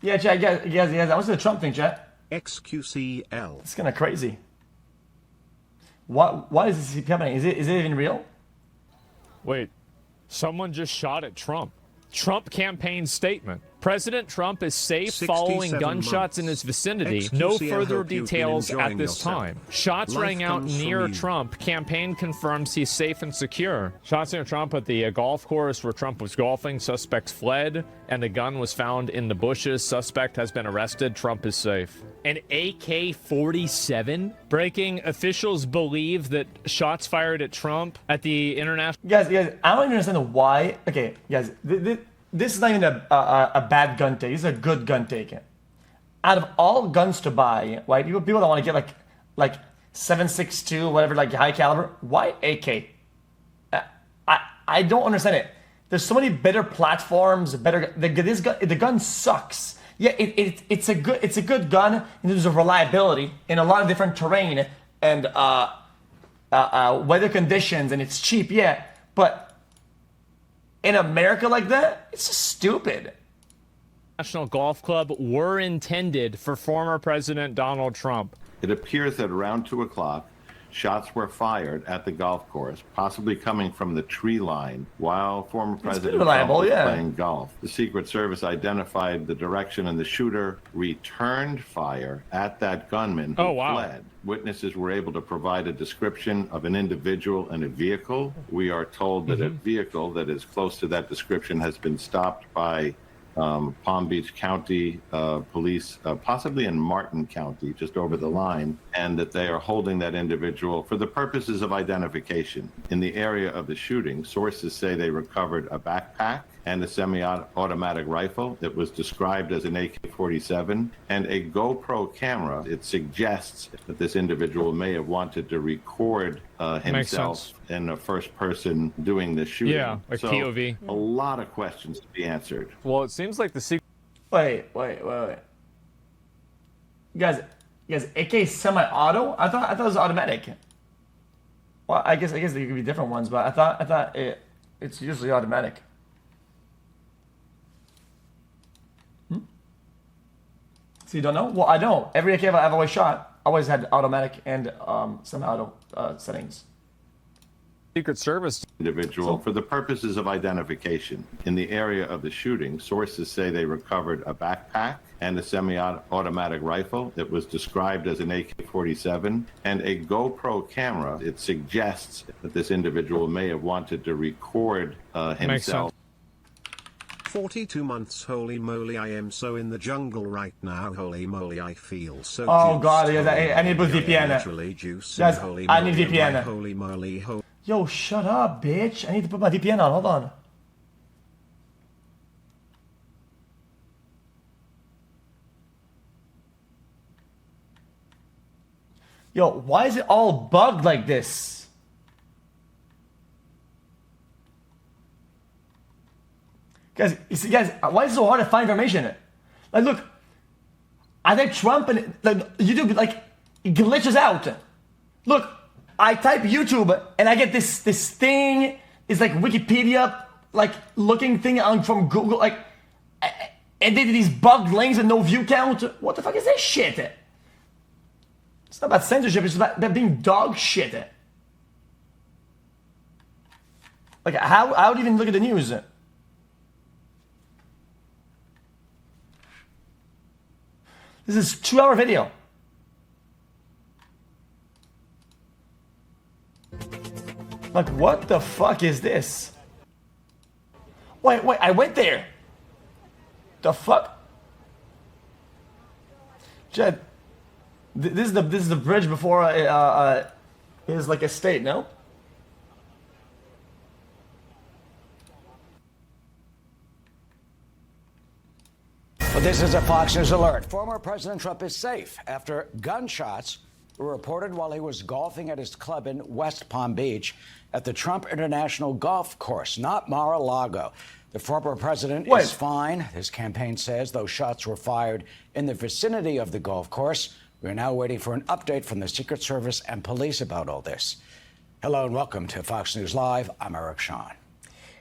Yeah, chat, yes. What's the Trump thing, chat? XQCL. It's kind of crazy. Why is this happening? Is it even real? Wait, someone just shot at Trump. Trump campaign statement. President Trump is safe following gunshots in his vicinity. XQCL, No further hope you've been details at enjoying this yourself. time. Shots Life rang out comes near from you. Trump. Campaign confirms he's safe and secure. Shots near Trump at the golf course where Trump was golfing. Suspects fled, and the gun was found in the bushes. Suspect has been arrested. Trump is safe. An AK-47? Breaking, officials believe that shots fired at Trump at the international... Guys, I don't even understand why. Okay, guys, this is not even a bad gun take. This is a good gun take. Out of all guns to buy, right? People that want to get like 7.62, whatever, like high caliber. Why AK? I don't understand it. There's so many better platforms, better. The gun sucks. Yeah, it's a good gun in terms of reliability in a lot of different terrain and weather conditions, and it's cheap. Yeah, but in America like that, it's just stupid. National Golf Club were intended for former President Donald Trump. It appears that around 2 o'clock, shots were fired at the golf course, possibly coming from the tree line, while former President Trump was playing golf. The Secret Service identified the direction, and the shooter returned fire at that gunman who fled. Witnesses were able to provide a description of an individual and a vehicle. We are told that a vehicle that is close to that description has been stopped by Palm Beach County police, possibly in Martin County, just over the line, and that they are holding that individual for the purposes of identification. In the area of the shooting, sources say they recovered a backpack and a semi-automatic rifle that was described as an AK-47 and a GoPro camera. It suggests that this individual may have wanted to record himself in a first person doing the shooting. Yeah, a POV. A lot of questions to be answered. Well, it seems like the secret... Wait. Guys, AK semi-auto? I thought it was automatic. Well, I guess there could be different ones, but I thought it's usually automatic. So you don't know? Well, I don't. Every AK I've always shot always had automatic and semi-auto settings. Secret Service individual for the purposes of identification. In the area of the shooting, sources say they recovered a backpack and a semi-automatic rifle that was described as an AK-47 and a GoPro camera. It suggests that this individual may have wanted to record himself. 42 months, holy moly, I am so in the jungle right now, holy moly, I feel so Oh god, yes, I need to put VPN. Guys, I need VPN. Holy moly, Yo, shut up, bitch. I need to put my VPN on, hold on. Yo, why is it all bugged like this? Guys, you see, guys, why is it so hard to find information? Like, look, I type Trump and like YouTube like it glitches out. Look, I type YouTube and I get this thing. It's like Wikipedia like looking thing on from Google like, and they did these bugged links and no view count. What the fuck is that shit? It's not about censorship. It's about being dog shit. Like how would you even look at the news? This is a 2-hour video. Like, what the fuck is this? Wait, I went there. The fuck? Jed, this is the bridge before his like estate, no? Well, this is a Fox News alert. Former President Trump is safe after gunshots were reported while he was golfing at his club in West Palm Beach at the Trump International Golf Course, not Mar-a-Lago. The former president is fine, his campaign says. Those shots were fired in the vicinity of the golf course. We're now waiting for an update from the Secret Service and police about all this. Hello and welcome to Fox News Live. I'm Eric Shawn.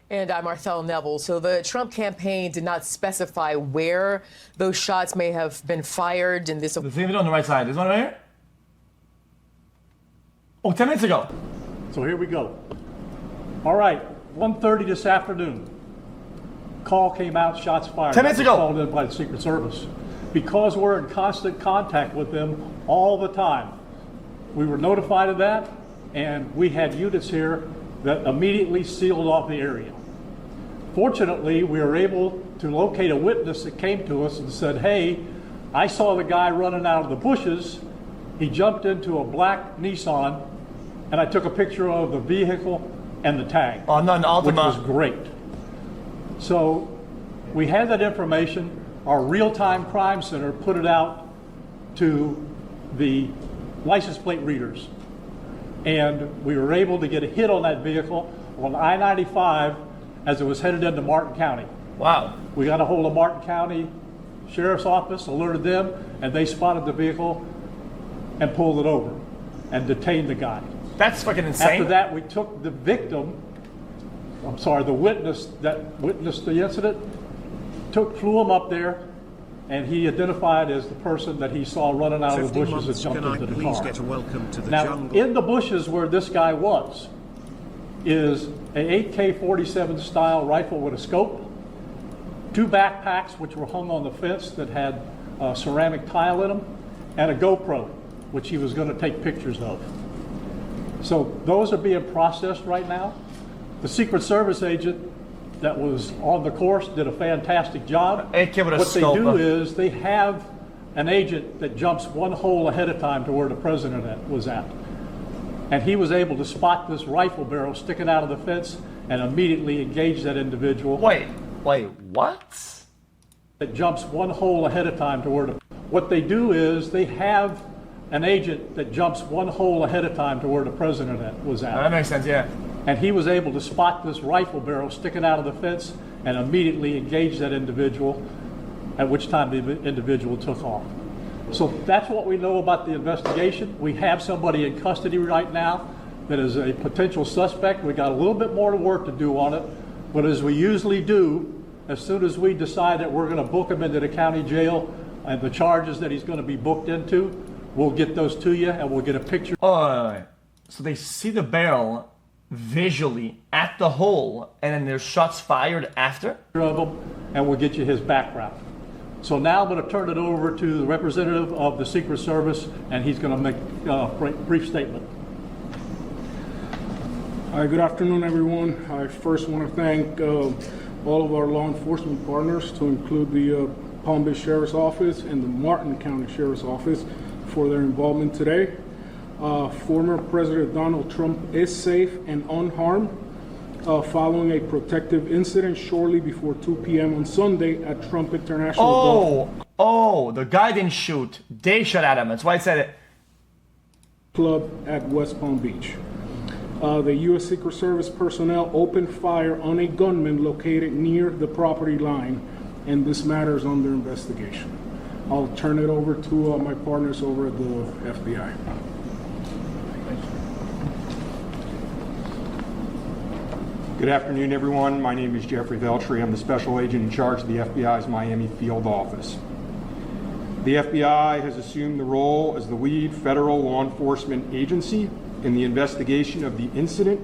And I'm Marcel Neville. So the Trump campaign did not specify where those shots may have been fired in this. The same video on the right side. This one right here? Oh, 10 minutes ago. So here we go. All right, 1:30 this afternoon. Call came out, shots fired. 10 minutes ago. Called in by the Secret Service. Because we're in constant contact with them all the time. We were notified of that, and we had units here that immediately sealed off the area. Fortunately, we were able to locate a witness that came to us and said, hey, I saw the guy running out of the bushes. He jumped into a black Nissan, and I took a picture of the vehicle and the tag, Oh, no, an Altima. which was great. So we had that information. Our real-time crime center put it out to the license plate readers. And we were able to get a hit on that vehicle on I-95 as it was headed into Martin County. Wow. We got a hold of Martin County Sheriff's Office, alerted them, and they spotted the vehicle and pulled it over and detained the guy. That's fucking insane. After that, we took the victim, the witness that witnessed the incident, flew him up there, and he identified as the person that he saw running out of the bushes and jumped into the car. Get a welcome to the Now, jungle? in the bushes where this guy was is an AK-47 style rifle with a scope, 2 backpacks which were hung on the fence that had ceramic tile in them, and a GoPro, which he was going to take pictures of. So those are being processed right now. The Secret Service agent that was on the course did a fantastic job. AK with a What scope. they do is they have an agent that jumps one hole ahead of time to where the president was at. And he was able to spot this rifle barrel sticking out of the fence and immediately engage that individual. Wait, what? That jumps one hole ahead of time to where what they do is they have an agent that jumps one hole ahead of time to where the president was at. That makes sense, yeah. And he was able to spot this rifle barrel sticking out of the fence and immediately engage that individual, at which time the individual took off. So that's what we know about the investigation. We have somebody in custody right now that is a potential suspect. We got a little bit more work to do on it, but as we usually do, as soon as we decide that we're going to book him into the county jail and the charges that he's going to be booked into, we'll get those to you and we'll get a picture. Oh, so they see the barrel visually at the hole, and then there's shots fired after? Of him, and we'll get you his background. So now I'm going to turn it over to the representative of the Secret Service, and he's going to make a brief statement. Hi, good afternoon, everyone. I first want to thank all of our law enforcement partners, to include the Palm Beach Sheriff's Office and the Martin County Sheriff's Office, for their involvement today. Former President Donald Trump is safe and unharmed following a protective incident shortly before 2 p.m. on Sunday at Trump International Oh, the guy didn't shoot. They shot at him. That's why I said it. Club at West Palm Beach. The U.S. Secret Service personnel opened fire on a gunman located near the property line, and this matter is under investigation. I'll turn it over to my partners over at the FBI. Good afternoon, everyone. My name is Jeffrey Veltri. I'm the special agent in charge of the FBI's Miami field office. The FBI has assumed the role as the lead federal law enforcement agency in the investigation of the incident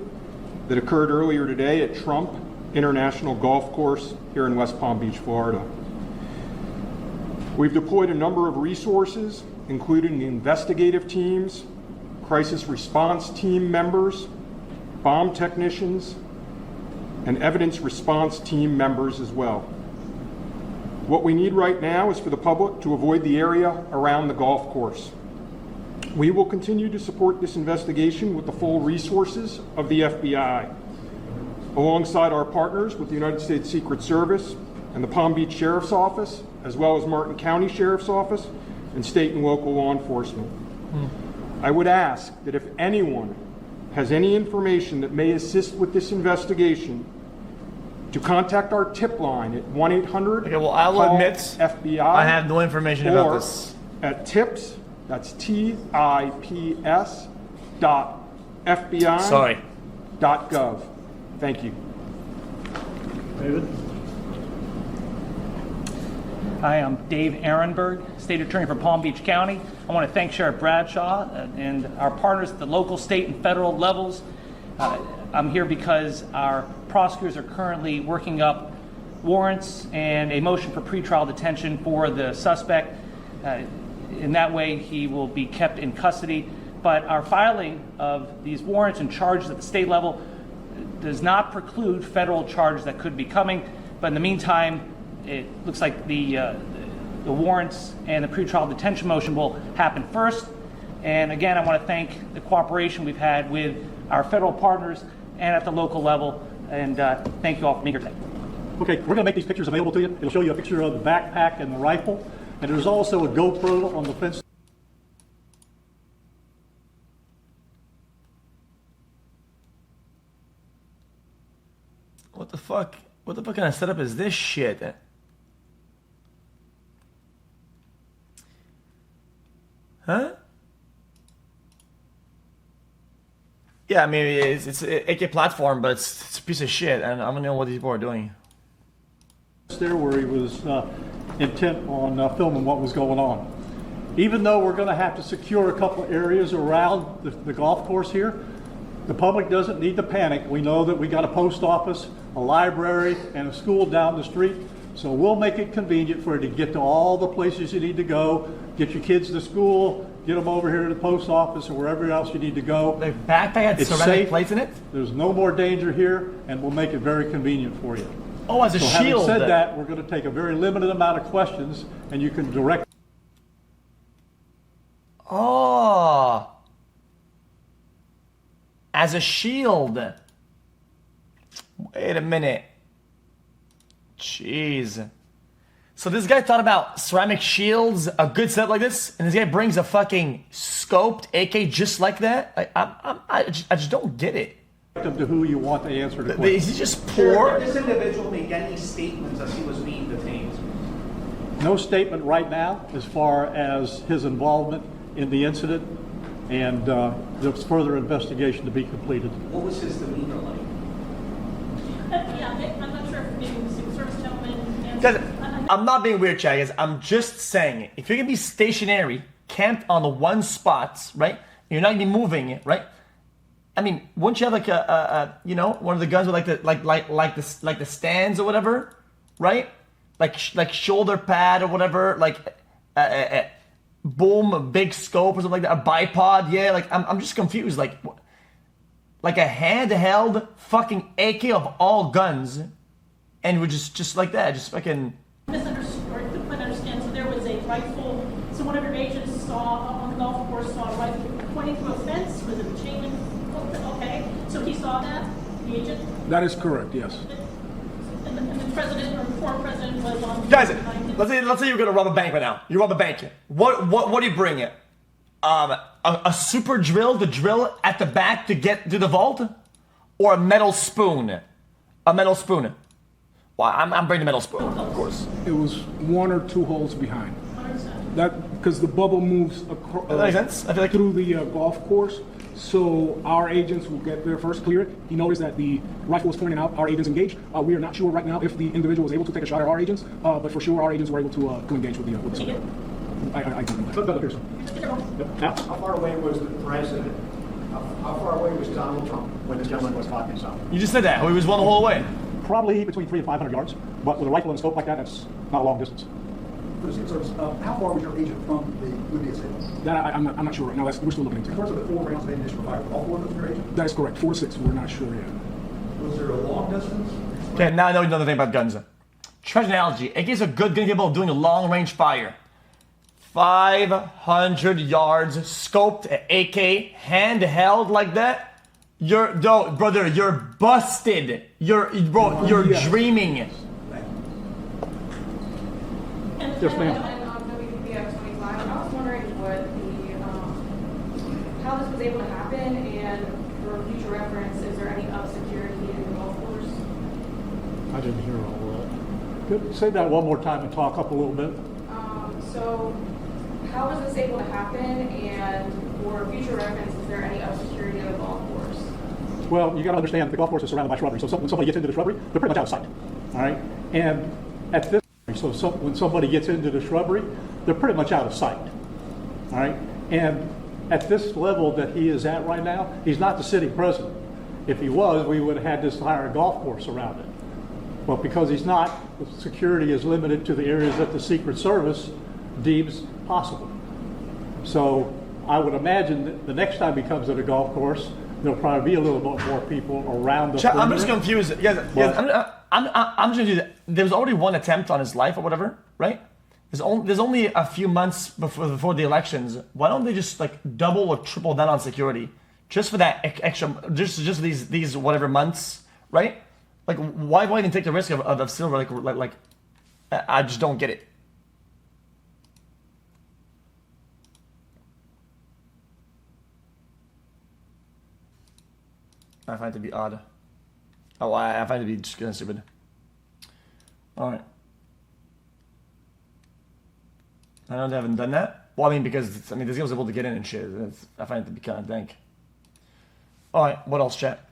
that occurred earlier today at Trump International Golf Course here in West Palm Beach, Florida. We've deployed a number of resources, including investigative teams, crisis response team members, bomb technicians, and evidence response team members as well. What we need right now is for the public to avoid the area around the golf course. We will continue to support this investigation with the full resources of the FBI, alongside our partners with the United States Secret Service and the Palm Beach Sheriff's Office, as well as Martin County Sheriff's Office and state and local law enforcement. I would ask that if anyone has any information that may assist with this investigation, to contact our tip line at 1-800 Okay, well, I'll admit FBI. I have no information about or this. At tips, that's TIPS dot FBI Sorry. .gov. Thank you. David? Hi, I'm Dave Ehrenberg, State Attorney for Palm Beach County. I want to thank Sheriff Bradshaw and our partners at the local, state, and federal levels. I'm here because our prosecutors are currently working up warrants and a motion for pretrial detention for the suspect. In that way, he will be kept in custody. But our filing of these warrants and charges at the state level does not preclude federal charges that could be coming. But in the meantime, it looks like the warrants and the pretrial detention motion will happen first. And again, I want to thank the cooperation we've had with our federal partners and at the local level. And thank you all for being here today. Okay, we're going to make these pictures available to you. It'll show you a picture of the backpack and the rifle. And there's also a GoPro on the fence. What the fuck? What the fuck kind of setup is this shit? Huh? Yeah, I mean, it's an AK platform, but it's a piece of shit, and I don't know what these people are doing. There where he was intent on filming what was going on. Even though we're going to have to secure a couple areas around the golf course here, the public doesn't need to panic. We know that we got a post office, a library, and a school down the street. So we'll make it convenient for you to get to all the places you need to go, get your kids to school, get them over here to the post office or wherever else you need to go. The backpack had ceramic plates in it? There's no more danger here, and we'll make it very convenient for you. Oh, as a shield. Having said that, we're going to take a very limited amount of questions, and you can direct. Oh. As a shield. Wait a minute. Jeez. So this guy thought about ceramic shields, a good setup like this, and this guy brings a fucking scoped AK just like that? I just don't get it. To who you want to answer the question. Is he just poor? Did this individual make any statements as he was being detained? No statement right now as far as his involvement in the incident, and there's further investigation to be completed. What was his demeanor like? Yeah, I'm not sure if maybe the Secret Service gentleman Guys, I'm not being weird, Chad, guys. I'm just saying, if you're gonna be stationary, camped on the one spot, right? You're not gonna be moving it, right? I mean, wouldn't you have like a you know, one of the guns with like the stands or whatever, right? Like shoulder pad or whatever, like boom, a big scope or something like that, a bipod, yeah. Like I'm just confused, like a handheld fucking AK of all guns, and we're just like that, just fucking. Misunderstood, or couldn't understand. So there was a rifle. So one of your agents saw on the golf course saw a rifle pointing through a fence. Was it a chain link? Okay, so he saw that, the agent? That is correct, yes. And the president or former president was on... Guys, let's say you're gonna rob a bank right now. You rob a bank. What do you bring it? A super drill to drill at the back to get to the vault? Or a metal spoon? A metal spoon. Well, I'm bringing the metal spoon, of course. It was 1 or 2 holes behind. That because the bubble moves across that makes sense. I feel like through the golf course. So our agents will get there first, clear it. He noticed that the rifle was pointing out. Our agents engaged. We are not sure right now if the individual was able to take a shot at our agents, but for sure our agents were able to engage with the suspect. I don't know. How far away was the president? How far away was Donald Trump when this gentleman was talking something? You just said that. He was 1 whole away. Probably between 300 and 500 yards, but with a rifle and a scope like that, that's not a long distance. How far was your agent from the would-be assailant? That I'm not sure right now. We're still looking into. In terms of the 4 rounds of ammunition fired, all 4 of them were your agent? That is correct. 4 to 6. We're not sure yet. Was there a long distance? Okay, now I know another thing about guns. Treasure analogy. AK is a good gun capable of doing a long-range fire. 500 yards, scoped AK, handheld like that. Brother, you're busted. You're dreaming. Yes, ma'am. I was wondering how this was able to happen, and for future reference, is there any up security in the golf course? I didn't hear all that. Good. Say that one more time and talk up a little bit. So, how was this able to happen, and for future reference, is there any up security in the golf course? Well, you got to understand that the golf course is surrounded by shrubbery. So when somebody gets into the shrubbery, they're pretty much out of sight. All right, and at this point, so when somebody gets into the shrubbery, they're pretty much out of sight. All right, and at this level that he is at right now, he's not the city president. If he was, we would have had this entire golf course around it. But because he's not, the security is limited to the areas that the Secret Service deems possible. So I would imagine that the next time he comes to the golf course, there'll probably be a little bit more people around the I'm just confused. Yes, I'm just gonna do that. There's already one attempt on his life or whatever, right? There's only a few months before the elections. Why don't they just like double or triple down on security, just for that extra, just these whatever months, right? Like why even take the risk of silver? Like I just don't get it. I find it to be odd. Oh, I find it to be just kind of stupid. All right. I know they haven't done that. Well, I mean, because this guy was able to get in and shit. I find it to be kind of dank. All right, what else, chat?